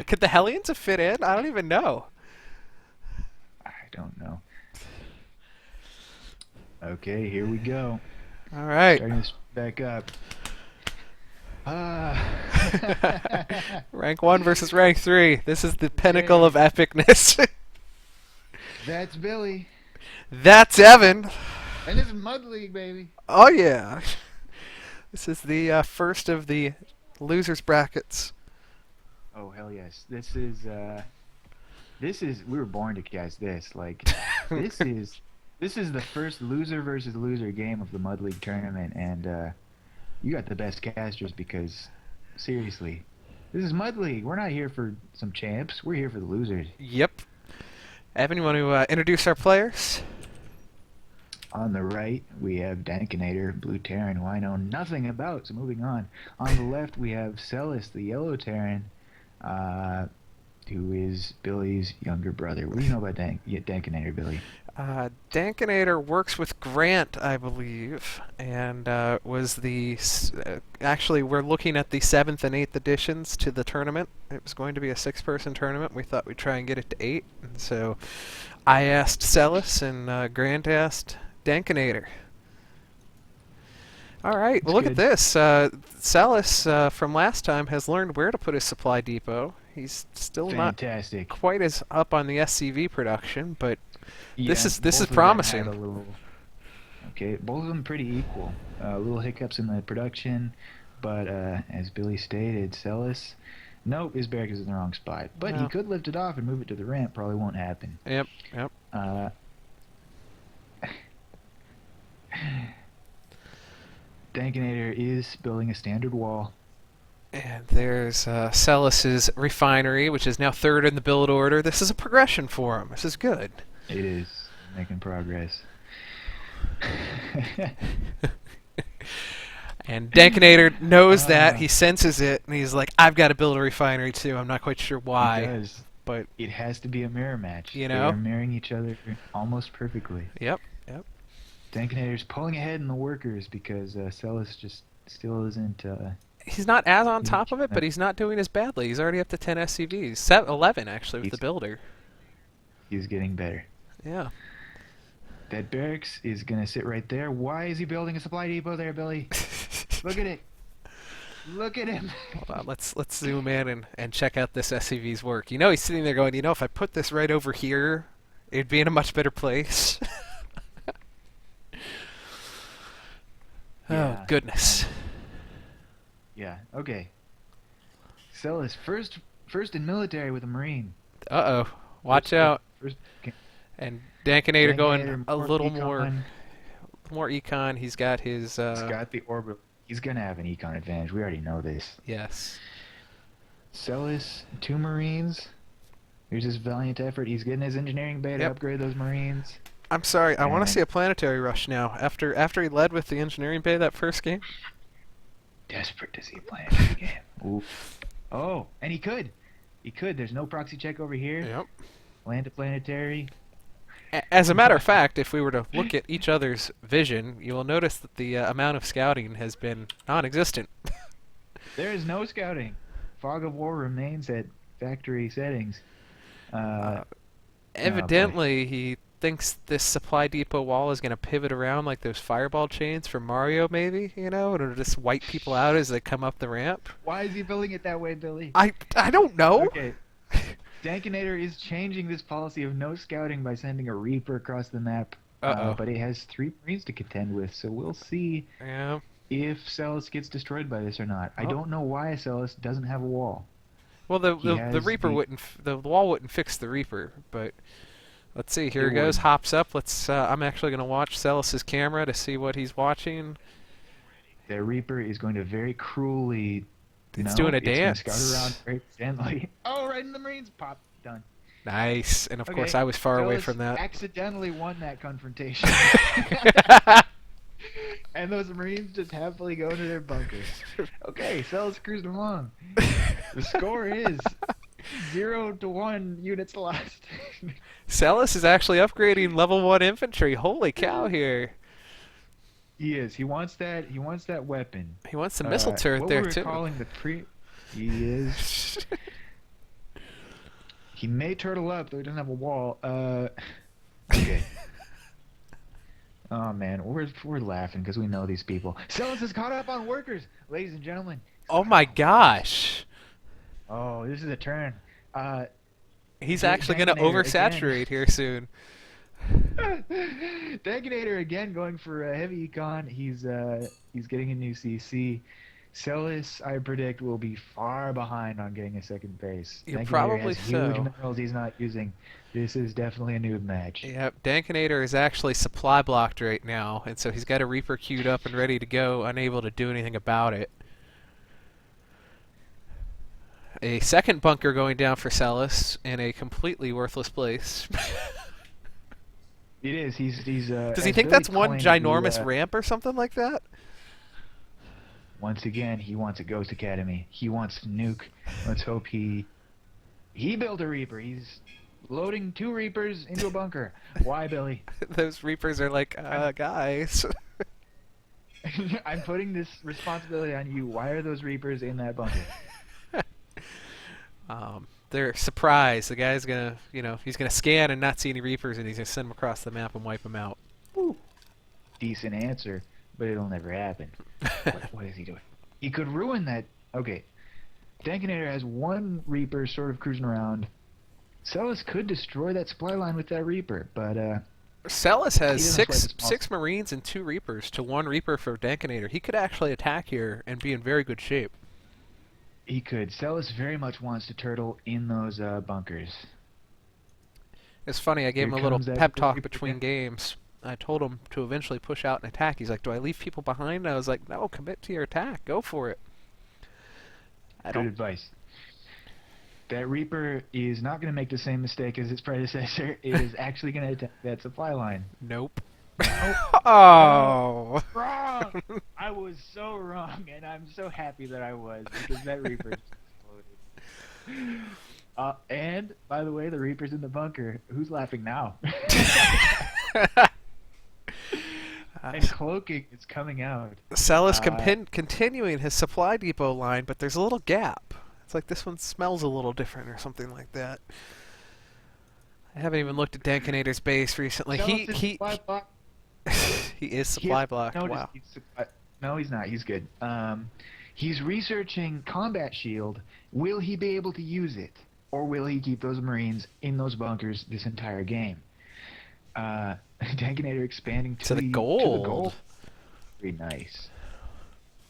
Could the Hellions have fit in? I don't even know. I don't know. Okay, here we go. All right. Starting this back up. Ah. Rank 1 versus rank 3. This is the pinnacle of Okay, epicness. that's Billy. That's Evan. And this is Mud League, baby. Oh, yeah. This is the first of the losers brackets. Oh hell yes. This is we were born to cast this. Like this is this is the first loser versus loser game of the Mud League tournament, and you got the best casters because seriously, this is Mud League. We're not here for some champs. We're here for the losers. Yep. Evan, you want to introduce our players? On the right, we have Dankinator, Blue Terran, who I know nothing about, so moving on. On the left, we have Celus, the Yellow Terran, uh, who is Billy's younger brother. What do you know about Dankinator, Billy? Dankinator works with Grant, I believe, and was actually, we're looking at the 7th and 8th editions to the tournament. It was going to be a 6-person tournament. We thought we'd try and get it to 8, and so I asked Celus, and Grant asked Dankinator. All right, That's well, look at good. this. Celus, from last time, has learned where to put his supply depot. He's still not Fantastic. quite as up on the SCV production, but this Yeah, is both of them had promising. a little. Okay, both of them pretty equal. Little hiccups in the production, but as Billy stated, Celus, nope, his barrack is in the wrong spot. But he No. could lift it off and move it to the ramp. Probably won't happen. Yep, yep. Uh, Dankinator is building a standard wall. And there's Celus's refinery, which is now 3rd in the build order. This is a progression for him. This is good. It is making progress. And Dankinator knows that. uh, He senses it, and he's like, I've got to build a refinery too. I'm not quite sure he why, does. but, It has to be a mirror match. you They know? are mirroring each other almost perfectly. Yep, yep. Dankinator's pulling ahead in the workers because Celus just still isn't. He's not as on top of it, He's but he's not doing as badly. He's already up to 10 SCVs. 11, actually, with the builder. he's getting better. Yeah. That barracks is gonna sit right there. Why is he building a supply depot there, Billy? Look at it. Look at him. Hold on, let's zoom in and check out this SCV's work. You know, he's sitting there going, you know, if I put this right over here, it'd be in a much better place. Oh, Yeah. goodness. Yeah. Okay. Celus first in military with a Marine. Uh-oh. Watch First, out. first And Dankinator going Dankinator, a little econ. more econ. He's got his, He's got the orbital. He's gonna have an econ advantage. We already know this. yes. Celus, 2 Marines. Here's his valiant effort. He's getting his engineering bay to Yep. upgrade those Marines. I'm sorry, I want to And see a planetary rush now. After he led with the engineering bay that first game. desperate to see a planetary game. Ooh. Oh, and he could. He could. There's no proxy check over here. Yep. Land a planetary. As a matter of fact, if we were to look at each other's vision, you will notice that the amount of scouting has been non-existent. There is no scouting. Fog of War remains at factory settings. Uh, Oh boy. Evidently, he thinks this supply depot wall is going to pivot around like those fireball chains from Mario, maybe, you know, and it'll just wipe people out as they come up the ramp. Why is he building it that way, Billy? I don't know. Okay. Dankinator is changing this policy of no scouting by sending a Reaper across the map. Uh-oh. But it has 3 Marines to contend with, so we'll see Yeah. if Celus gets destroyed by this or not. I Oh. don't know why Celus doesn't have a wall. Well, the He the has Reaper the wouldn't the wall wouldn't fix the Reaper, but let's see. Here It it goes. would. Hops up. Let's. I'm actually going to watch Celus's camera to see what he's watching. The Reaper is going to very cruelly. It's No, doing a it's gonna dance. scout around very gently. Oh, right in the Marines. Pop. Done. Nice. And of course, Okay. I was far away Celus from that. accidentally won that confrontation. And those Marines just happily go into their bunkers. Okay, Celus cruised along. The score is 0-1 units lost. Celus is actually upgrading level 1 infantry. Holy cow! Here, He is. He wants that. He wants that weapon. he wants the missile turret what there we were too. calling the pre. He is. He may turtle up, though he doesn't have a wall. Okay. Oh man, we're laughing because we know these people. Celus is caught up on workers, ladies and gentlemen. Oh Caught up my on workers. Oh, Oh, this is a turn. Uh, he's actually going to Dankinator again. oversaturate here soon. Dankinator again going for a heavy econ. He's getting a new CC. Celus, I predict, will be far behind on getting a second base. You're Dankinator probably has huge so. minerals he's not using. This is definitely a noob match. Yep, Dankinator is actually supply blocked right now, and so he's got a Reaper queued up and ready to go, unable to do anything about it. A second bunker going down for Celus in a completely worthless place. It is. He's Does he as think Billy that's one coined ginormous ramp or something like that? once again, he wants a Ghost Academy. He wants to nuke. Let's hope he built a Reaper. He's loading 2 Reapers into a bunker. Why, Billy? Those Reapers are like, guys. I'm putting this responsibility on you. Why are those Reapers in that bunker? They're surprised. The guy's gonna, he's gonna scan and not see any Reapers, and he's gonna send them across the map and wipe them out. Ooh. Decent answer, but it'll never happen. What is he doing? He could ruin that. Okay. Dankinator has 1 Reaper sort of cruising around. Celus could destroy that supply line with that Reaper, but Celus has he doesn't six swipe his six Marines and 2 Reapers to 1 Reaper for Dankinator. He could actually attack here and be in very good shape. he could. Celus very much wants to turtle in those bunkers. It's funny, I gave Here him a little comes that pep Reaper talk again. between games. I told him to eventually push out and attack. He's like, do I leave people behind? And I was like, no, commit to your attack. Go for it. I Good don't. advice. That Reaper is not going to make the same mistake as its predecessor. It is actually going to attack that supply line. Nope. Nope. Oh. Wrong! I was so wrong, and I'm so happy that I was, because that Reaper just exploded. And, by the way, the Reaper's in the bunker. Who's laughing now? And cloaking is coming out. Celus continuing his supply depot line, but there's a little gap. It's like this one smells a little different or something like that. I haven't even looked at Dankinator's base recently. Celus is supply block. He is supply blocked. Notice Wow. No, he's not. He's good. He's researching combat shield. Will he be able to use it, or will he keep those Marines in those bunkers this entire game? Dankinator expanding To the To the gold. gold. Very nice.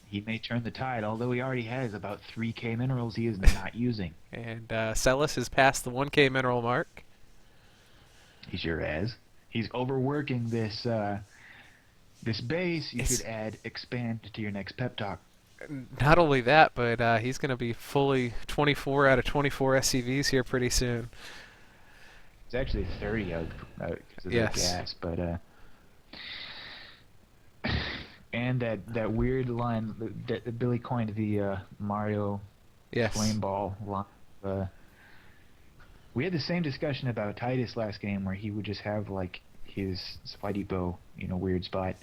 He may turn the tide, although he already has about 3k minerals he is not using. And Celus has passed the 1k mineral mark. He sure has. He's overworking this this base. You should add expand to your next pep talk. Not only that, but he's going to be fully 24 out of 24 SCVs here pretty soon. It's actually 30 out because of Yes. the gas, but and that weird line that Billy coined, the Mario Yes. flame ball line. We had the same discussion about Titus last game, where he would just have like his supply depot, weird spot.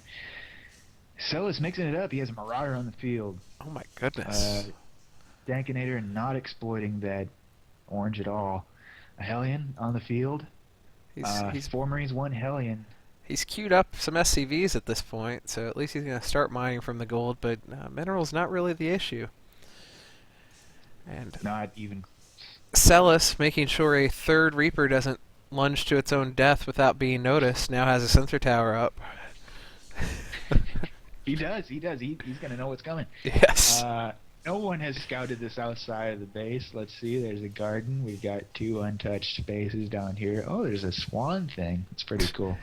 Celus mixing it up. He has a Marauder on the field. Oh my goodness. Dankinator not exploiting that orange at all. A Hellion on the field. He's 4 Marines, 1 Hellion. He's queued up some SCVs at this point, so at least he's going to start mining from the gold, but mineral's not really the issue. And Not even. Celus, making sure a 3rd Reaper doesn't lunge to its own death without being noticed, now has a sensor tower up. He does. He's going to know what's coming. Yes. No one has scouted the south side of the base. Let's see. There's a garden. We've got 2 untouched spaces down here. Oh, there's a swan thing. It's pretty cool.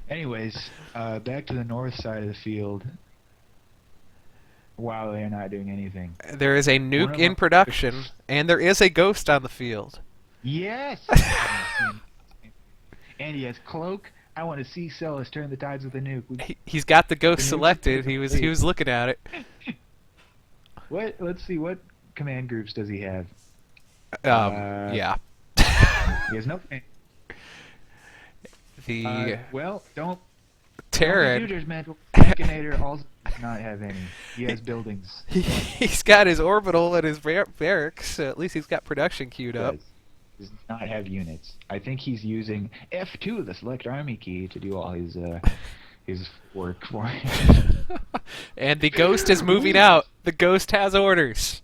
Anyways, back to the north side of the field. Wow, they're not doing anything. There is a nuke in production, and there is a ghost on the field. Yes! And he has cloak. I want to see Celus turn the tides with a nuke. He's got the ghost The nuke selected. is He was complete. looking at it. What? Let's see. What command groups does he have? Yeah. He has no. The Well, don't. Terran. Computers, man. Dankinator also does not have any. He has buildings. He's got his orbital and his barracks. So at least he's got production queued up. Does. does not have units. I think he's using F2, the select army key, to do all his work for him. And the ghost is moving out. The ghost has orders.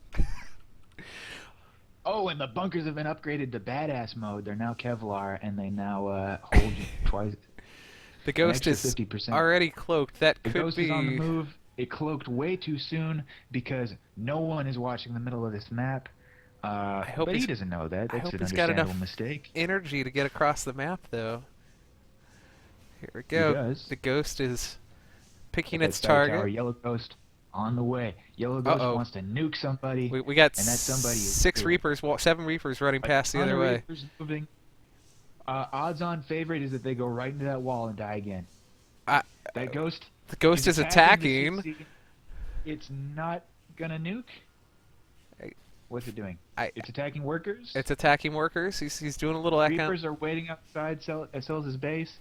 Oh, and the bunkers have been upgraded to badass mode. They're now Kevlar, and they now hold twice The an ghost extra is 50%. already cloaked. That The could ghost be. is on the move. It cloaked way too soon because no one is watching the middle of this map. hope But he's- he doesn't know that. I That's hope an he's got understandable enough mistake. energy to get across the map, though. Here we He go. does. The ghost is picking That its side tower, target. Yellow Ghost on the way. Yellow Ghost Uh-oh. wants to nuke somebody. We got and that somebody is six good. Reapers, 7 Reapers running past the A ton other of way. Reapers moving. Odds-on favorite is that they go right into that wall and die again. I- That ghost. The ghost is attacking. the CC. It's not gonna nuke. I- What's it doing? I- It's attacking workers. It's attacking workers. He's doing a little echo. Reapers are waiting outside Celus' base.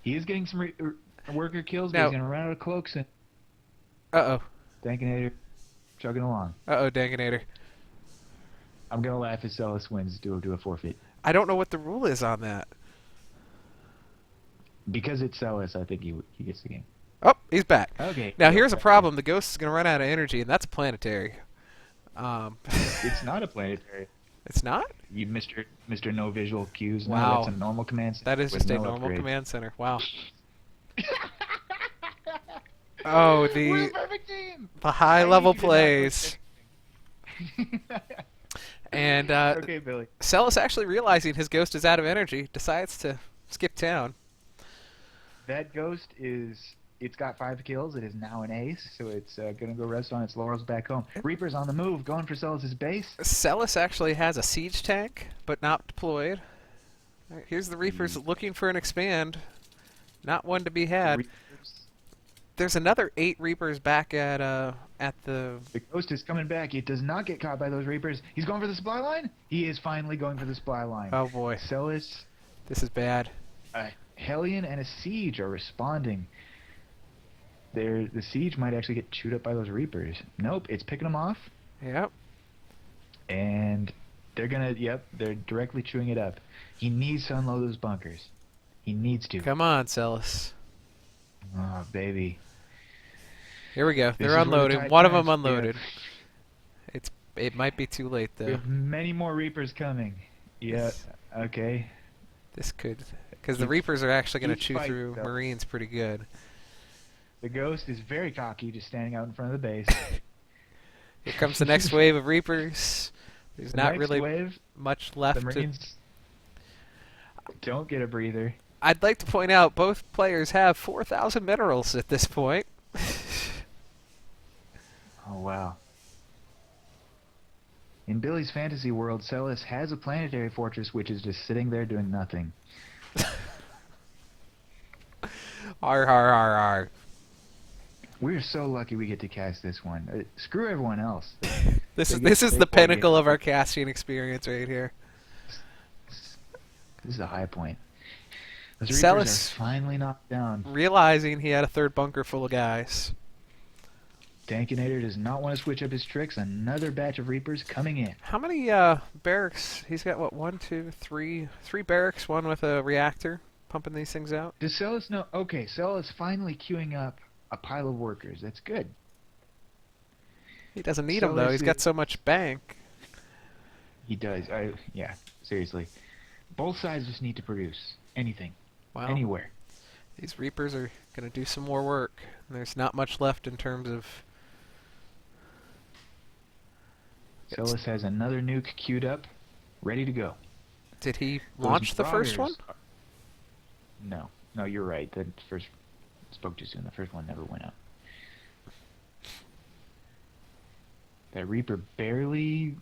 He is getting some worker kills, but Now- he's gonna run out of cloaks and Uh-oh. Dankinator chugging along. Uh-oh, Dankinator. I'm gonna laugh if Celus wins do a forfeit. I don't know what the rule is on that. Because it's Celus, I think he gets the game. Oh, he's back. Okay. Now, here's a problem. The ghost is going to run out of energy, and that's planetary. It's not a planetary. It's not? You Mr. No Visual Cues. No, Wow. that's a normal command center That is with just a no normal upgrade. command center. Wow. Oh, We're the a perfect team. high-level I need you to not plays. push And okay, Billy. Celus, actually realizing his ghost is out of energy, decides to skip town. That ghost it's got 5 kills. It is now an ace, so it's gonna go rest on its laurels back home. Reaper's on the move, going for Celus' base. Celus actually has a siege tank, but not deployed. All right, here's the Reapers looking for an expand. Not one to be had. Reapers- There's another 8 Reapers back at the... The ghost is coming back. It does not get caught by those Reapers. He's going for the supply line. He is finally going for the supply line. Oh boy, Celus, this is bad. a Hellion, and a Siege are responding. The Siege might actually get chewed up by those Reapers. Nope, it's picking them off, Yep. and they're directly chewing it up. He needs to unload those bunkers. He needs to. Come on, Celus. Oh, baby. Here we go. This They're is where the unloading. tide One of them turns. unloaded. It might be too late We though. have many more Reapers coming. Yeah, Yes. okay. This could, because the Each- Reapers are actually going to each chew fight, through though. Marines pretty good. The ghost is very cocky, just standing out in front of the base. Here comes the next wave of Reapers. There's The not next really wave, much the left to. Marines don't get a breather. I'd like to point out both players have 4,000 minerals at this point. Oh, wow. In Billy's fantasy world, Celus has a planetary fortress which is just sitting there doing nothing. Har har har har. We're so lucky we get to cast this one. Screw everyone else. This They is get this is the straightforward pinnacle games. of our casting experience right here. This is a high point. Those Reapers Celus- are finally knocked down. Realizing he had a third bunker full of guys. Dankinator does not want to switch up his tricks. Another batch of Reapers coming in. How many barracks? He's got what? 1, 2, 3 barracks. One with a reactor pumping these things out. Does Celus know? Okay, Celus finally queuing up a pile of workers. That's good. He doesn't need them though. He's got so much bank. He does. Yeah, seriously. Both sides just need to produce anything, Wow. anywhere. These Reapers are gonna do some more work. There's not much left in terms of. Celus has another nuke queued up, ready to go. Did he Those launch the first one? Marauders are- No, you're right. The first spoke too soon. The first one never went up. That Reaper barely.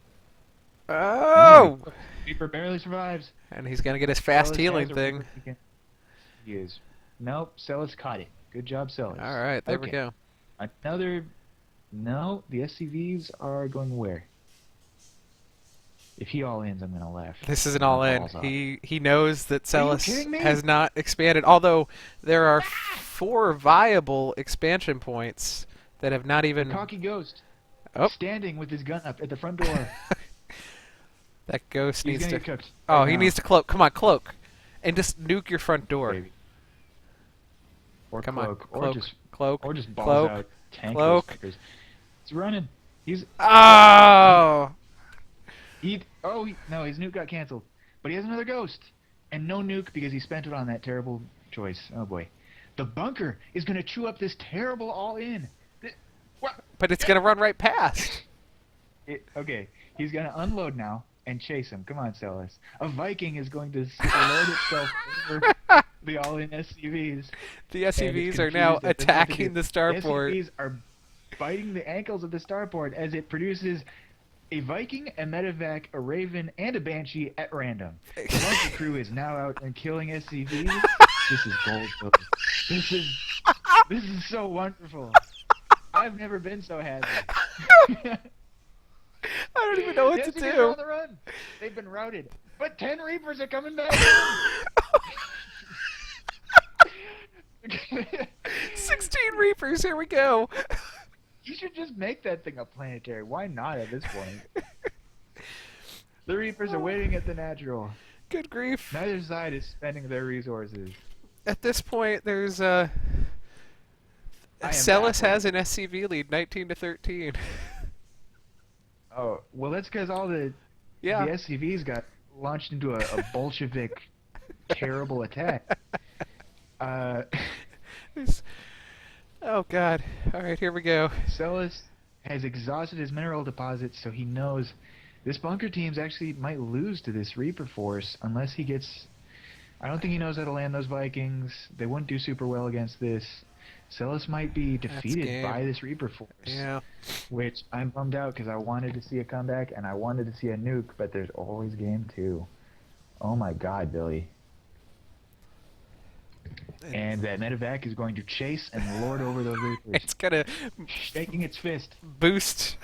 Oh! Reaper barely survives. And he's gonna get his fast Celus healing has a thing. Reaper again. He is. Nope, Celus caught it. Good job, Celus. All right, there we Okay. go. Another. No, the SCVs are going where? If he all ins, I'm gonna laugh. This is an all-in. Balls off. He knows that Are you Celus kidding me? has not expanded. Although there are 4 viable expansion points that have not even. Cocky Ghost. Oh. Standing with his gun up at the front door. That ghost He's needs gonna to. get cooked Oh, right he now, needs to cloak. Come on, cloak, and just nuke your front door. baby. Or Come on, cloak, cloak, cloak, or just balls cloak, out, tank those cloak. fuckers. He's running. He's Oh! no, his nuke got canceled, but he has another ghost, and no nuke because he spent it on that terrible choice. Oh boy, the bunker is gonna chew up this terrible all in. What? But it's gonna run right past. Okay, he's gonna unload now and chase him. Come on, Celus. A Viking is going to load itself over the all-in SCVs. The And it's SCVs are now confused. It doesn't know what to attacking do. the The starport. SCVs are biting the ankles of the starport as it produces a Viking, a medevac, a Raven, and a Banshee at random. The bunker crew is now out and killing SCVs. This is gold. This is so wonderful. I've never been so happy. I don't even know what The to SCVs are do. on the run. They've been routed, but 10 Reapers are coming back. 16 Reapers, here we go. You should just make that thing a planetary. Why not at this point? The Reapers are waiting at the natural. Good grief. Neither side is spending their resources. At this point, there's I am Celus baffled. has an SCV lead, 19 to 13. Oh, well, that's because all the Yeah. SCVs got launched into a Bolshevik terrible attack. It's- Oh god. Alright, here we go. Celus has exhausted his mineral deposits, so he knows this bunker team's actually might lose to this Reaper force unless he gets... I don't think he knows how to land those Vikings. They wouldn't do super well against this. Celus might be defeated game. by this Reaper force. Yeah. Which I'm bummed out because I wanted to see a comeback and I wanted to see a nuke, but there's always game 2. Oh my god, Billy. And that medevac is going to chase and lord over those Reapers, It's gonna shaking its fist. boost.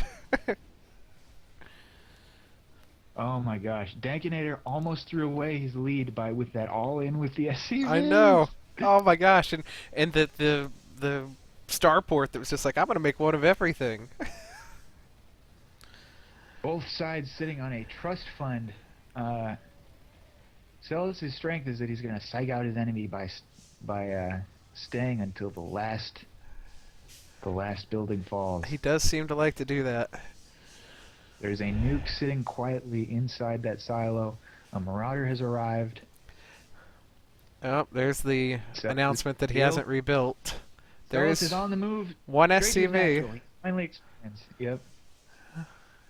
Oh my gosh, Dankinator almost threw away his lead with that all-in with the SCV. I know. Oh my gosh, and the starport that was just like, I'm gonna make one of everything. Both sides sitting on a trust fund. Celus' strength is that he's going to psych out his enemy by staying until the last building falls. He does seem to like to do that. There's a nuke sitting quietly inside that silo. A marauder has arrived. Oh, there's the Celus announcement that he built. hasn't rebuilt. There Celus is on the move. one Straight to his SCV. natural. He finally expands. Yep.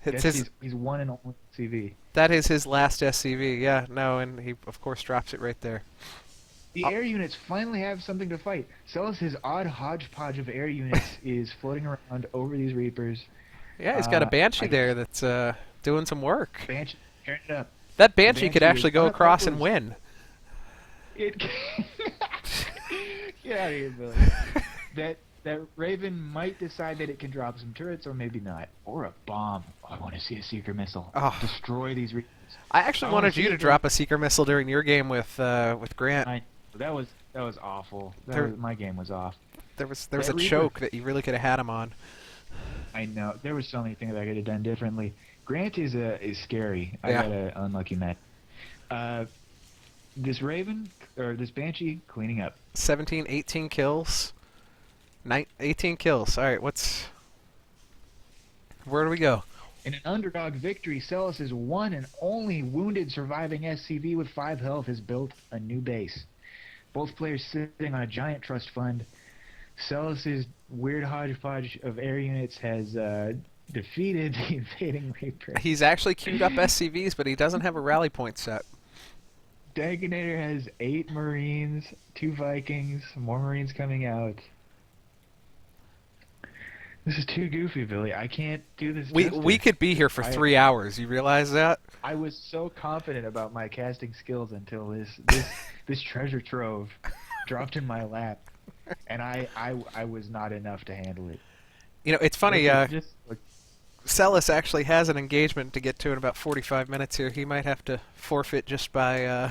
It's Yes, his, he's one and only SCV. that is his last SCV. Yeah, no, and he of course drops it right there. The air units finally have something to fight. Celus' odd hodgepodge of air units is floating around over these Reapers. Yeah, he's got a Banshee I- there that's doing some work. Banshee, tearing it up. That Banshee could Banshee actually is go on across top and of- win. It Get out of here, Billy. That Raven might decide that it can drop some turrets, or maybe not. Or a bomb. Oh, I want to see a seeker missile. Oh. Destroy these Reapers. I actually I wanna wanted you see to it. drop a seeker missile during your game with Grant. That was awful. There- My game was off. There was that a Reaper- choke that you really could have had him on. I know. There was so many things I could have done differently. Grant is scary. I Yeah. got an unlucky match. This Raven, or this Banshee, cleaning up. 17, 18 kills. 18 kills. All right, where do we go? In an underdog victory, Celus' one and only wounded surviving SCV with 5 health has built a new base. Both players sitting on a giant trust fund. Celus' weird hodgepodge of air units has defeated the invading Reaper. He's actually queued up SCVs, but he doesn't have a rally point set. Dankinator has 8 Marines, 2 Vikings, more Marines coming out. This is too goofy, Billy. I can't do this. We justice. could be here for 3 hours. You realize that? I was so confident about my casting skills until this treasure trove dropped in my lap, and I was not enough to handle it. You know, it's funny. Just like, Celus actually has an engagement to get to in about 45 minutes here. He might have to forfeit just by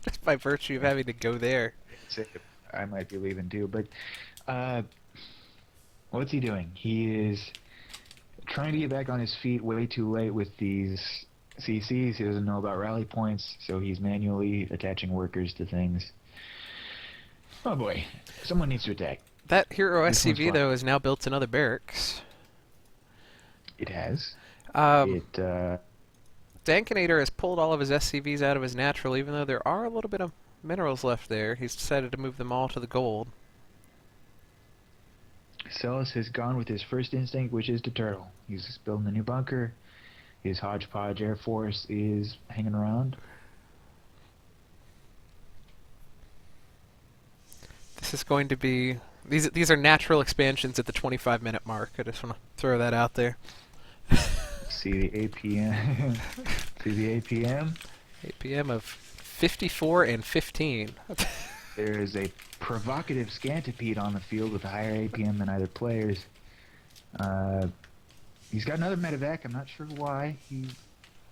just by virtue of having to go there. I might be leaving too, but what's he doing? He is trying to get back on his feet way too late with these CCs. He doesn't know about rally points, so he's manually attaching workers to things. Oh boy, someone needs to attack. That hero This one's SCV fun. though has now built another barracks. It has. Um, It Dankinator has pulled all of his SCVs out of his natural, even though there are a little bit of minerals left there. He's decided to move them all to the gold. Celus has gone with his first instinct, which is to turtle. He's building a new bunker. His hodgepodge air force is hanging around. This is going to be these are natural expansions at the 25-minute mark. I just want to throw that out there. See the APM. See the APM. APM of 54 and 15. There is a provocative Scantipede on the field with a higher APM than either players. He's got another medevac. I'm not sure why.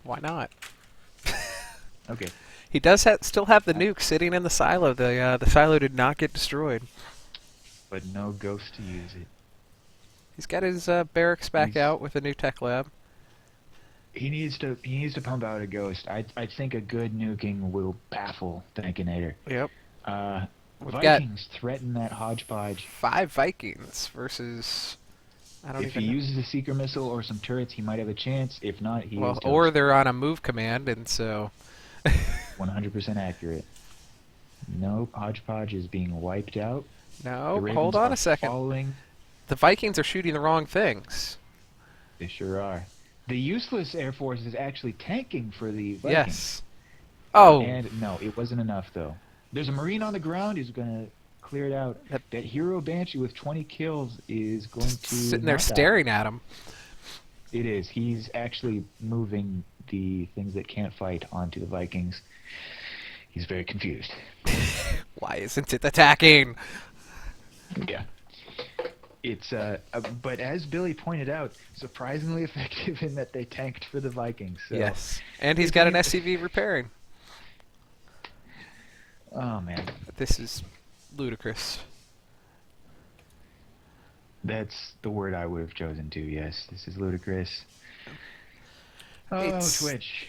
Why not? Okay. He does still have the nuke sitting in the silo. The silo did not get destroyed. But no ghost to use it. He's got his barracks back He's- out with a new tech lab. He needs to pump out a ghost. I think a good nuking will baffle Dankinator. Yep. We've Vikings threaten that hodgepodge. 5 Vikings versus I don't If he even know. uses a seeker missile or some turrets, he might have a chance. If not, he is Or toast. they're on a move command, and so 100% accurate. Nope, hodgepodge is being wiped out. The no. Ravens Hold on are a second. Following. The Vikings are shooting the wrong things. They sure are. The useless Air Force is actually tanking for the Vikings. Yes. Oh. And no, it wasn't enough though. There's a Marine on the ground who's gonna clear it out. Yep. That hero Banshee with 20 kills is going to Sitting there not die. staring at him. It is. He's actually moving the things that can't fight onto the Vikings. He's very confused. Why isn't it attacking? Yeah. It's but as Billy pointed out, surprisingly effective in that they tanked for the Vikings. So. Yes. And he's got an SCV repairing. Oh man, This is ludicrous. that's the word I would have chosen too. Yes, this is ludicrous. Oh, It's- Twitch.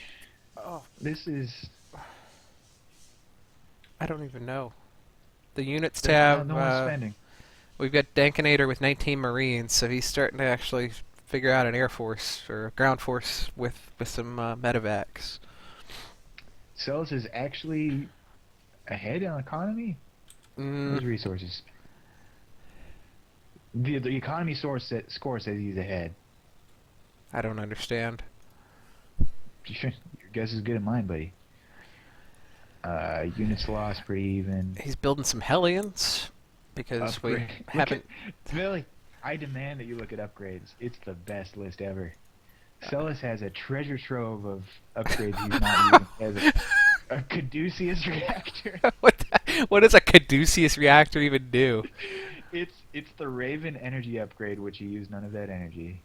Oh, This is I don't even know. The units no tab. one's spending. We've got Dankinator with 19 Marines, so he's starting to actually figure out an air force or a ground force with some medevacs. Celus is actually ahead on economy. Those Mm, resources. The economy score says he's ahead. I don't understand. Your guess is good as mine, buddy. Units lost pretty even. He's building some Hellions because we Upgrade. haven't. Billy, I demand that you look at upgrades. It's the best list ever. Celus has a treasure trove of upgrades he's not using. He has a Caduceus reactor. What does a Caduceus reactor even do? It's the Raven energy upgrade, which he used none of that energy.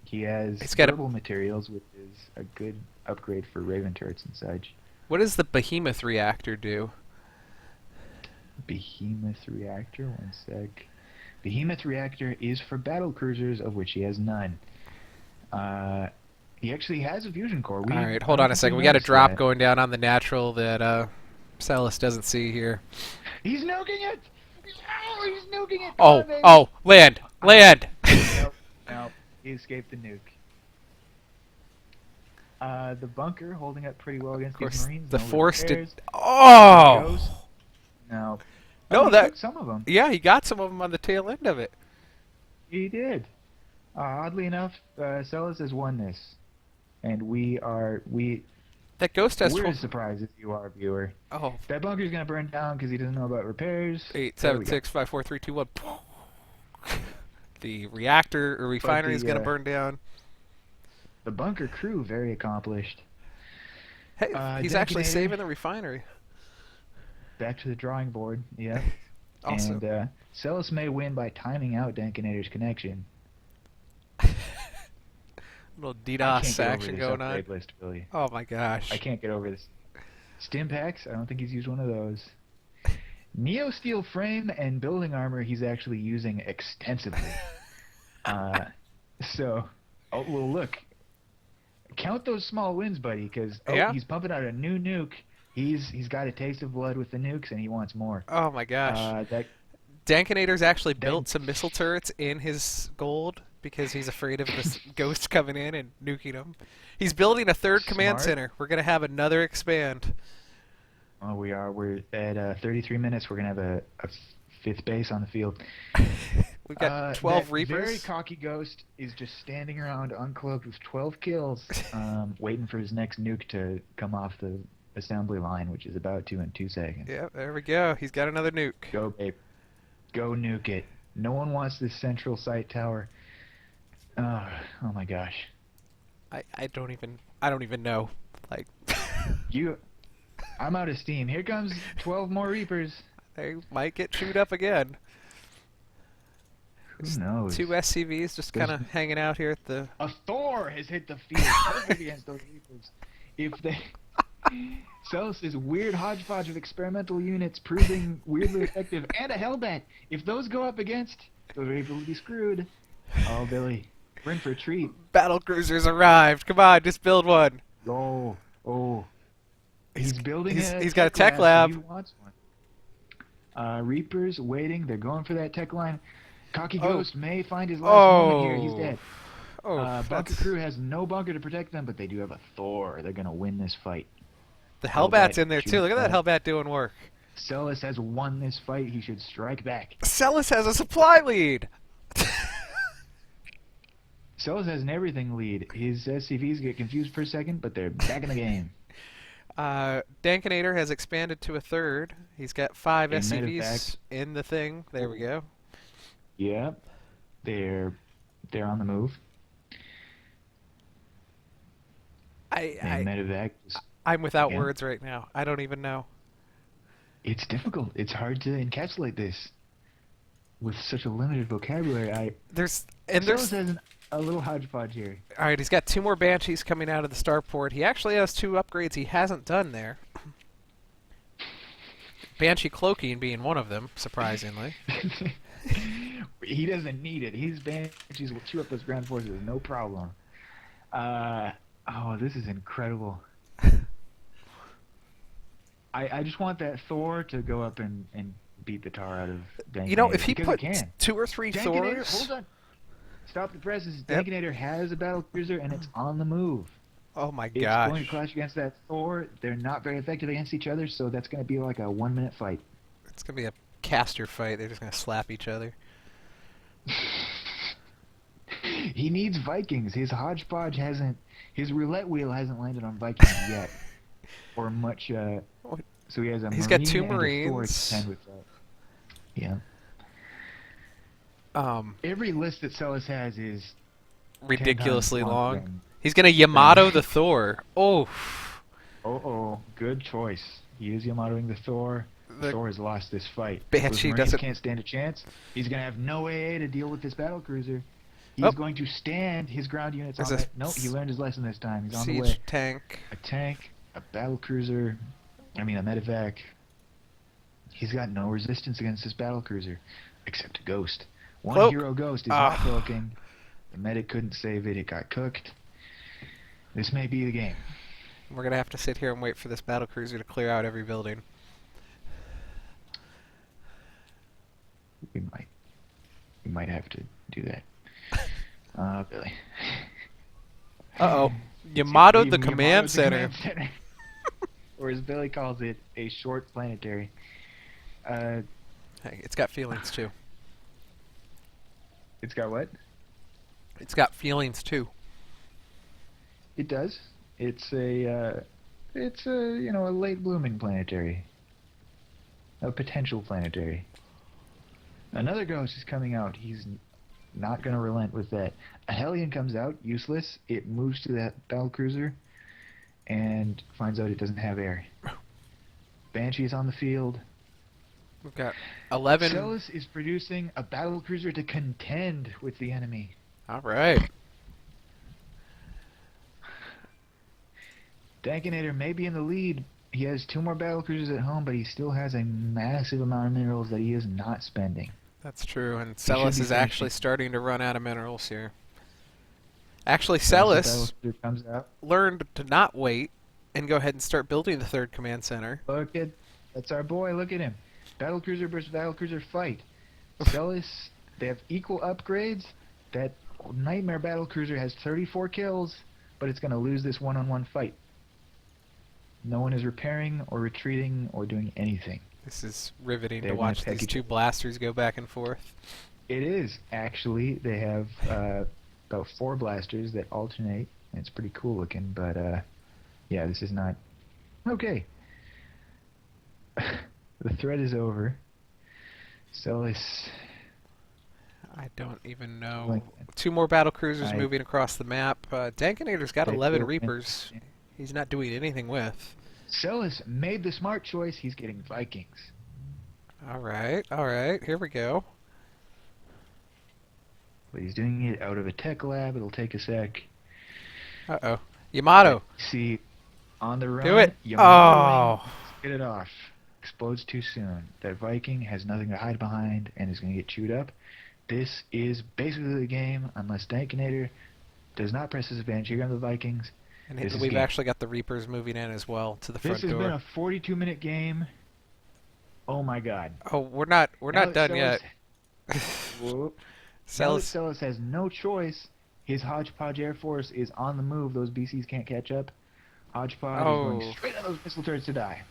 He has It's got a- durable materials, which is a good upgrade for Raven turrets and such. What does the Behemoth reactor do? Behemoth reactor, one sec. Behemoth reactor is for battle cruisers, of which he has none. He actually has a fusion core. All right, hold on a second. We got a noticed drop that. going down on the natural that Celus doesn't see here. He's nuking it! Oh, he's nuking it! Come Oh, on, baby! oh, land, land! Nope, nope. He escaped the nuke. The bunker holding up pretty well against Of course, these Marines. the No force did. repairs. Oh, Ghost. No. No, he that- took some of them. yeah, he got some of them on the tail end of it. He did. Oddly enough, Celus has won this, and we're That ghost has as 12. surprised as you are, viewer. Oh, That bunker's gonna burn down because he doesn't know about repairs. 8, There 7, we go. 6, 5, 4, 3, 2, 1. The reactor or refinery is the, going to burn down. The bunker crew very accomplished. Hey, he's actually Dankinator. saving the refinery. Back to the drawing board. Yeah. Awesome. And Celus may win by timing out Dankinator's connection. Little I DDoS can't get over action this going on. upgrade list, Billy. Oh my gosh. I can't get over this. Stim packs, I don't think he's used one of those. Neo steel frame and building armor he's actually using extensively. So, oh well, look. count those small wins, buddy, because Yeah. he's pumping out a new nuke. He's got a taste of blood with the nukes, and he wants more. Oh my gosh. That Dankinator's actually that built some missile turrets in his gold because he's afraid of this ghost coming in and nuking him. He's building a third command smart. center. We're gonna have another expand. Oh, we are. We're at 33 minutes. We're gonna have a fifth base on the field. We've got That 12 very Reapers. cocky ghost is just standing around uncloaked with 12 kills, waiting for his next nuke to come off the assembly line, which is about to in 2 seconds. Yeah, there we go. He's got another nuke. Go, babe. Go nuke it. No one wants this central site tower. Oh my gosh. I don't even know. Like You, I'm out of steam. Here comes 12 more Reapers. they might get chewed up again. Who knows? Two SCVs just kind of hanging out here at the. A Thor has hit the field perfect against those Reapers. If they... Celus' weird hodgepodge of experimental units proving weirdly effective, and a Hellbat. If those go up against, those Reapers will be screwed. Oh, Billy. We're in for a treat. Battle cruisers arrived. Come on, just build one. Oh. He's building he's got a tech so lab. he wants one. Reapers waiting. They're going for that tech line. Cocky Ghost may find his last moment here. He's dead. Bunker crew has no bunker to protect them, but they do have a Thor. They're going to win this fight. The Hellbat's Hellbat in there too. shoots Look at that back. Hellbat doing work. Celus has won this fight. He should strike back. Celus has a supply lead. Celus has an everything lead. His SCVs get confused for a second, but they're back in the game. Dankinator has expanded to a third. He's got 5 In SCVs medevac. in the thing. There we go. Yep. They're on the move. And medevac just I'm without Yeah. words right now. I don't even know. It's difficult. It's hard to encapsulate this with such a limited vocabulary. There's Celus has a little hodgepodge here. all right. He's got 2 more Banshees coming out of the starport. He actually has 2 upgrades he hasn't done there. Banshee cloaking being one of them, surprisingly. He doesn't need it. His banshees will chew up those ground forces, no problem. This is incredible. I just want that Thor to go up and beat the tar out of Dankinator. You know, if he because put can. 2 or 3 Dankinator, Thors. hold on. Stop the presses. Yep. Dankinator has a battle cruiser and it's on the move. Oh my It's gosh. going to clash against that Thor. They're not very effective against each other, so that's going to be like a 1-minute fight. It's gonna be a caster fight. They're just gonna slap each other. He needs Vikings. His hodgepodge hasn't. His roulette wheel hasn't landed on Vikings yet, or much. So he has a. He's got Marine 2 and a Thor to Marines. contend with that. Yeah. Um, Every list that Celus has is 10 ridiculously times long. than- He's gonna Yamato the Thor. Oh. Good choice. He is Yamatoing the Thor. The Thor has lost this fight. Banshee Those Marines doesn't- can't stand a chance. He's gonna have no AA to deal with this battle cruiser. He's Oh. going to stand his ground units There's on a it. Nope, he learned his lesson this time. He's on the way. siege tank. A tank, a battle cruiser, a medevac. He's got no resistance against this battle cruiser, except a ghost. One Cloak. hero ghost is Ah. not cloaking. The medic couldn't save it. It got cooked. This may be the game. We're gonna have to sit here and wait for this battle cruiser to clear out every building. We might have to do that. Billy. Uh-oh. Yamato the Yamato's command center. Or as Billy calls it, a short planetary. Hey, it's got feelings too. It's got what? It's got feelings too. It does. It's a a late blooming planetary. A potential planetary. Another ghost is coming out. He's not going to relent with that. A Hellion comes out, useless. It moves to that battle cruiser and finds out it doesn't have air. Banshee is on the field. We've got 11. Celus is producing a battle cruiser to contend with the enemy. All right. Dankinator may be in the lead. He has 2 more battle cruisers at home, but he still has a massive amount of minerals that he is not spending. That's true, and should Celus be is actually finishing. starting to run out of minerals here. Actually, Celus's Celus battlecruiser comes out. learned to not wait and go ahead and start building the third command center. Look at that's our boy. Look at him. Battlecruiser versus battlecruiser fight. Celus, they have equal upgrades. That nightmare battlecruiser has 34 kills, but it's going to lose this one-on-one fight. No one is repairing or retreating or doing anything. This is riveting They're to gonna watch peck these each two blasters go back and forth. It is actually. They have about 4 blasters that alternate. It's pretty cool looking, but yeah, this is not okay. The threat is over. Celus. I don't even know. Like, 2 more battle cruisers I- moving across the map. Dankinator's got They 11 will- Reapers. He's not doing anything with. Celus made the smart choice. He's getting Vikings. All right, here we go. But he's doing it out of a tech lab. It'll take a sec. Uh-oh. Yamato. See, on the run. Do it. Yamato Oh. get it off. Explodes too soon. That Viking has nothing to hide behind and is going to get chewed up. This is basically the game unless Dankinator does not press his advantage. Here come the Vikings. And This is we've game. actually got the Reapers moving in as well to the front This has door. been a 42-minute game. Oh my God. Oh, we're not Now done that yet. Whoop. Now that Celus. Celus has no choice, his Hodgepodge Air Force is on the move. Those BCs can't catch up. Hodgepodge is going Oh. straight on those missile turrets to die.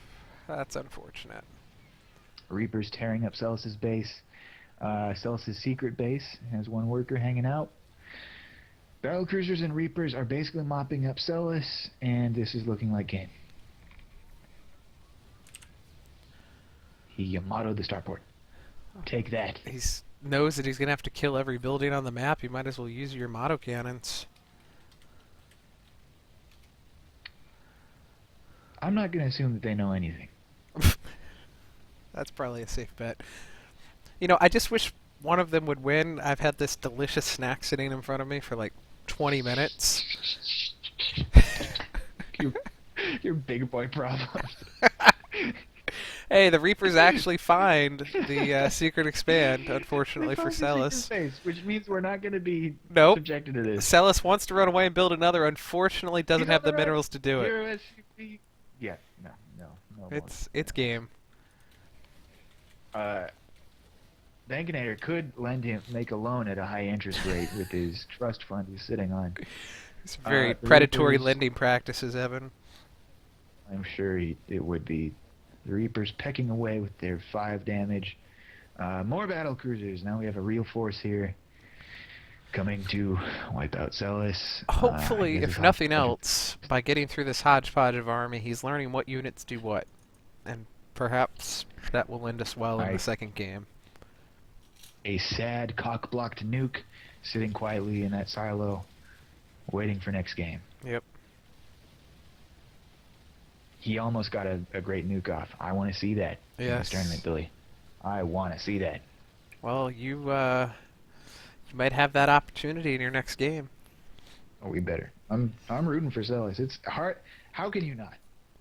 That's unfortunate. Reaper's tearing up Celus's base. Celus's secret base has 1 worker hanging out. Battlecruisers and Reapers are basically mopping up Celus, and this is looking like game. He Yamato'd the starport. Take that. He knows that he's going to have to kill every building on the map. You might as well use your Yamato cannons. I'm not going to assume that they know anything. That's probably a safe bet. You know, I just wish one of them would win. I've had this delicious snack sitting in front of me for like 20 minutes. Your big boy problem. Hey, the Reapers actually find the secret expand, unfortunately They for found the secret Celus. base, which means we're not going to be Nope. subjected to this. Celus wants to run away and build another, unfortunately doesn't He's have on the the right. minerals to do it. You're a SCP. Yeah, no. more. It's game. Dankinator could make a loan at a high interest rate with his trust fund he's sitting on. It's very the predatory Reapers- lending practices, Evan. I'm sure it would be. The Reapers pecking away with their 5 damage. More battle cruisers. Now we have a real force here coming to wipe out Celus. Hopefully, I guess if it's nothing Hodgepodge. else, by getting through this hodgepodge of army, he's learning what units do what. And perhaps that will end us well in the Right. second game. A sad cock-blocked nuke sitting quietly in that silo, waiting for next game. Yep. He almost got a great nuke off. I want to see that in Yes. this tournament, Billy. I want to see that. Well, you might have that opportunity in your next game. Oh, we better. I'm rooting for Celus. It's hard. How can you not?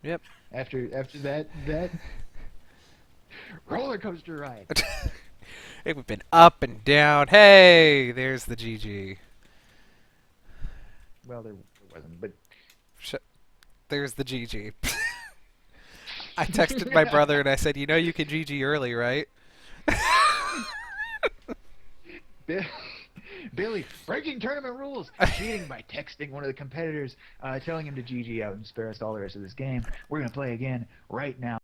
Yep. After that roller coaster ride. We've been up and down. Hey, there's the GG. Well, there wasn't, but There's the GG. I texted my brother and I said, you know you can GG early, right? Billy, breaking tournament rules, cheating by texting one of the competitors, telling him to GG out and spare us all the rest of this game. We're gonna play again right now.